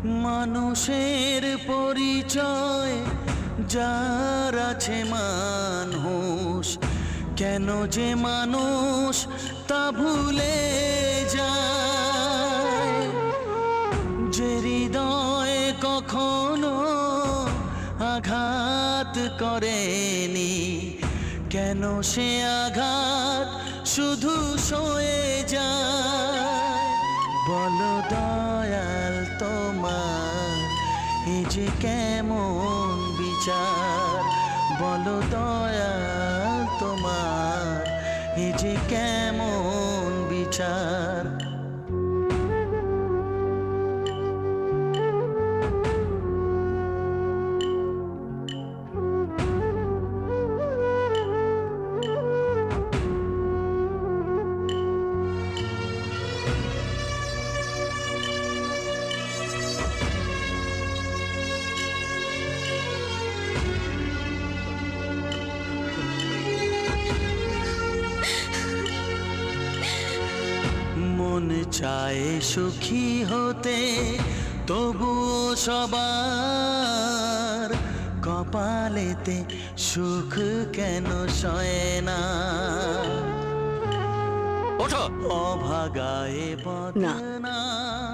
মানুষের পরিচয় যার আছে মানুষ, কেন যে মানুষ তা ভুলে যায়। যে হৃদয় কখনো আঘাত করেনি, কেন সে আঘাত শুধু সয়ে যায়। বলো দয়াল তোমার এ যে কেমন বিচার, বলো দয়াল তোমার এ যে কেমন বিচার। মন চায় সুখী হতে, তবুও সবার কপালেতে সুখ কেন সয় না। ওঠো। অভাগায় বদনাম